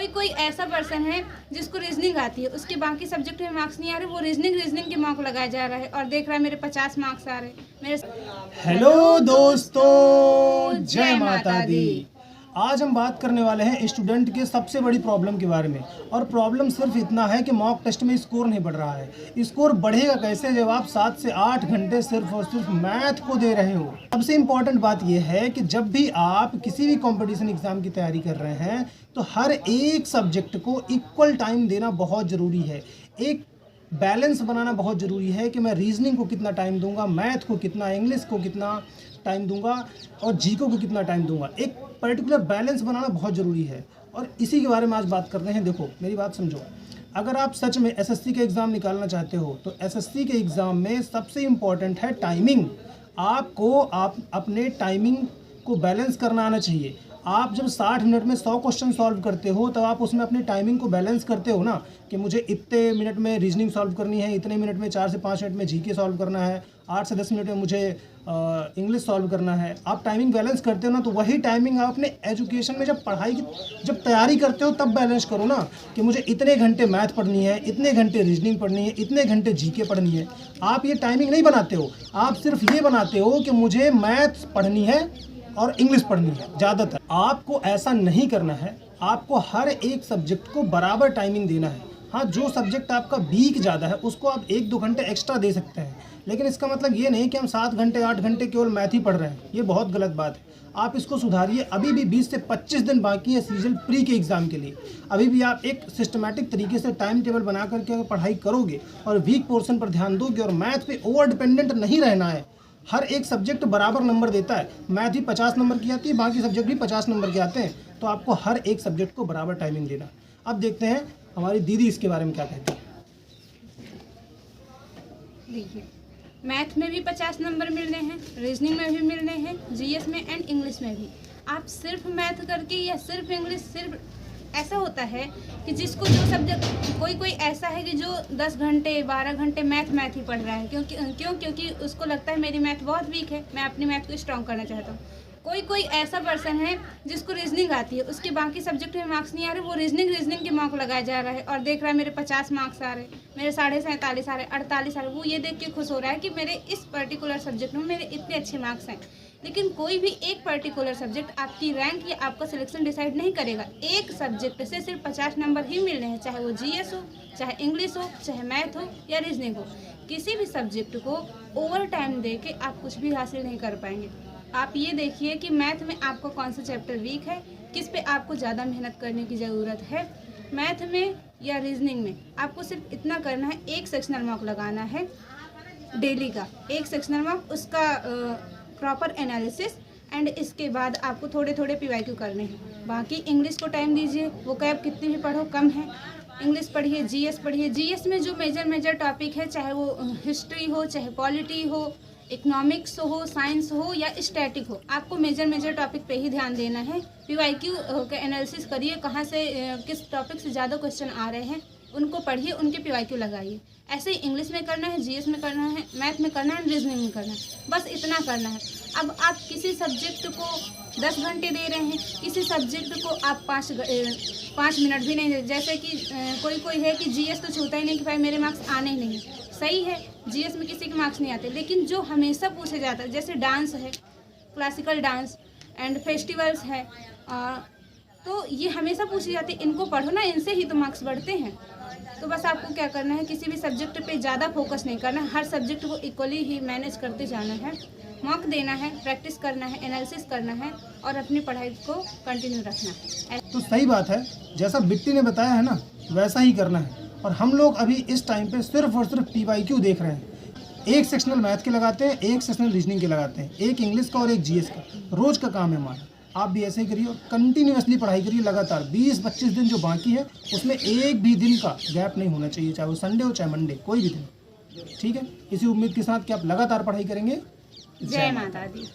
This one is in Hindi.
कोई कोई ऐसा पर्सन है जिसको रीजनिंग आती है, उसके बाकी सब्जेक्ट में मार्क्स नहीं आ रहे, वो रीजनिंग के मार्क लगाया जा रहा है और देख रहा है मेरे 50 मार्क्स आ रहे मेरे। हेलो दोस्तों, जय माता दी। आज हम बात करने वाले हैं स्टूडेंट के सबसे बड़ी प्रॉब्लम के बारे में। और प्रॉब्लम सिर्फ इतना है कि मॉक टेस्ट में स्कोर नहीं बढ़ रहा है। स्कोर बढ़ेगा कैसे जब आप 7 से 8 घंटे सिर्फ और सिर्फ मैथ को दे रहे हो। सबसे इम्पॉर्टेंट बात यह है कि जब भी आप किसी भी कंपटीशन एग्जाम की तैयारी कर रहे हैं तो हर एक सब्जेक्ट को इक्वल टाइम देना बहुत ज़रूरी है। एक बैलेंस बनाना बहुत ज़रूरी है कि मैं रीजनिंग को कितना टाइम दूंगा, मैथ को कितना, इंग्लिश को कितना टाइम दूंगा और जीको को कितना टाइम दूंगा। एक पर्टिकुलर बैलेंस बनाना बहुत ज़रूरी है और इसी के बारे में आज बात करते हैं। देखो मेरी बात समझो, अगर आप सच में एसएससी का एग्ज़ाम निकालना चाहते हो तो एसएससी के एग्ज़ाम में सबसे इम्पॉर्टेंट है टाइमिंग। आपको अपने टाइमिंग को बैलेंस करना आना चाहिए। आप जब 60 मिनट में 100 क्वेश्चन सॉल्व करते हो तब आप उसमें अपनी टाइमिंग को बैलेंस करते हो ना, कि मुझे इतने मिनट में रीजनिंग सॉल्व करनी है, इतने मिनट में 4 से 5 मिनट में जीके सॉल्व करना है, 8 से 10 मिनट में मुझे इंग्लिश सॉल्व करना है। आप टाइमिंग बैलेंस करते हो ना, तो वही टाइमिंग आप अपने एजुकेशन में जब पढ़ाई की जब तैयारी करते हो तब बैलेंस करो ना, कि मुझे इतने घंटे मैथ पढ़नी है, इतने घंटे रीजनिंग पढ़नी है, इतने घंटे जीके पढ़नी है। आप ये टाइमिंग नहीं बनाते हो, आप सिर्फ ये बनाते हो कि मुझे मैथ पढ़नी है और इंग्लिश पढ़नी है। ज़्यादातर आपको ऐसा नहीं करना है। आपको हर एक सब्जेक्ट को बराबर टाइमिंग देना है। हाँ, जो सब्जेक्ट आपका वीक ज़्यादा है उसको आप 1-2 घंटे एक्स्ट्रा दे सकते हैं, लेकिन इसका मतलब ये नहीं कि हम 7 घंटे 8 घंटे केवल मैथ ही पढ़ रहे हैं। ये बहुत गलत बात है। आप इसको सुधारिए। अभी भी 20 से 25 दिन बाकी है सीजन प्री के एग्ज़ाम के लिए। अभी भी आप एक सिस्टमैटिक तरीके से टाइम टेबल बना करके अगर पढ़ाई करोगे और वीक पोर्शन पर ध्यान दोगे और मैथ पे ओवर डिपेंडेंट नहीं रहना है। हर एक सब्जेक्ट बराबर नंबर देता है। मैथ भी 50 नंबर की आती है, बाकी सब्जेक्ट भी 50 नंबर के आते हैं, तो आपको हर एक सब्जेक्ट को बराबर टाइमिंग देना। अब देखते हैं हमारी दीदी इसके बारे में क्या कहती है। देखिए, मैथ में भी 50 नंबर मिलने हैं, रीजनिंग में भी मिलने हैं, जीएस में एंड इंग्लिश में भी। आप सिर्फ मैथ करके या सिर्फ इंग्लिश, सिर्फ ऐसा होता है कि जिसको जो सब्जेक्ट, कोई ऐसा है कि जो 10 घंटे 12 घंटे मैथ ही पढ़ रहा है। क्योंकि उसको लगता है मेरी मैथ बहुत वीक है, मैं अपनी मैथ को स्ट्रॉन्ग करना चाहता हूँ। कोई ऐसा पर्सन है जिसको रीजनिंग आती है, उसके बाकी सब्जेक्ट में मार्क्स नहीं आ रहे, वो रीजनिंग के मार्क लगाया जा रहा है और देख रहा है मेरे 50 मार्क्स आ रहे, मेरे 47.5 आ रहे, 48 आ रहे। वो ये देख के खुश हो रहा है कि मेरे इस पर्टिकुलर सब्जेक्ट में मेरे इतने अच्छे मार्क्स हैं। लेकिन कोई भी एक पर्टिकुलर सब्जेक्ट आपकी रैंक या आपका सिलेक्शन डिसाइड नहीं करेगा। एक सब्जेक्ट से सिर्फ 50 नंबर ही मिलने हैं, चाहे वो जीएस हो, चाहे इंग्लिश हो, चाहे मैथ हो या रीजनिंग हो। किसी भी सब्जेक्ट को ओवर टाइम दे के आप कुछ भी हासिल नहीं कर पाएंगे। आप ये देखिए कि मैथ में आपको कौन सा चैप्टर वीक है, किस पे आपको ज़्यादा मेहनत करने की ज़रूरत है। मैथ में या रीजनिंग में आपको सिर्फ इतना करना है, एक सेक्शनल मार्क लगाना है डेली का, एक सेक्शनल मार्क, उसका प्रॉपर एनालिसिस, एंड इसके बाद आपको थोड़े थोड़े पीवाईक्यू करने हैं। बाकी इंग्लिश को टाइम दीजिए, वो कैब कितनी भी पढ़ो कम है। इंग्लिश पढ़िए, जीएस पढ़िए। जीएस में जो मेजर टॉपिक है, चाहे वो हिस्ट्री हो, चाहे पॉलिटी हो, इकोनॉमिक्स हो, साइंस हो या स्टैटिक हो, आपको मेजर टॉपिक पे ही ध्यान देना है। पीवाईक्यू का एनालिसिस करिए, कहाँ से किस टॉपिक से ज़्यादा क्वेश्चन आ रहे हैं, उनको पढ़िए, उनके पीवाईक्यू लगाइए। ऐसे ही इंग्लिश में करना है, जीएस में करना है, मैथ में करना है, रीजनिंग में करना है, बस इतना करना है। अब आप किसी सब्जेक्ट को 10 घंटे दे रहे हैं, किसी सब्जेक्ट को आप 5 मिनट भी नहीं दे। जैसे कि कोई है कि जीएस तो छूता ही नहीं कि भाई मेरे मार्क्स आने ही नहीं। सही है, जीएस में किसी के मार्क्स नहीं आते, लेकिन जो हमेशा पूछे जाता है, जैसे डांस है, क्लासिकल डांस एंड फेस्टिवल्स है, तो ये हमेशा पूछी जाती है, इनको पढ़ो ना, इनसे ही तो मार्क्स बढ़ते हैं। तो बस आपको क्या करना है, किसी भी सब्जेक्ट पे ज़्यादा फोकस नहीं करना है, हर सब्जेक्ट को इक्वली ही मैनेज करते जाना है, मॉक देना है, प्रैक्टिस करना है, एनालिसिस करना है और अपनी पढ़ाई को कंटिन्यू रखना है। तो सही बात है, जैसा बिट्टी ने बताया है ना वैसा ही करना है। और हम लोग अभी इस टाइम पे सिर्फ और सिर्फ पीवाईक्यू देख रहे हैं। एक सेक्शनल मैथ के लगाते हैं, एक सेक्शनल रीजनिंग के लगाते हैं, एक इंग्लिश का और एक जीएस का। रोज़ का काम है हमारा। आप भी ऐसे ही करिए और कंटिन्यूसली पढ़ाई करिए लगातार। 20-25 दिन जो बाकी है उसमें एक भी दिन का गैप नहीं होना चाहिए, चाहे वो संडे हो चाहे मंडे, कोई भी दिन। ठीक है, इसी उम्मीद के साथ कि आप लगातार पढ़ाई करेंगे। जय माता दी।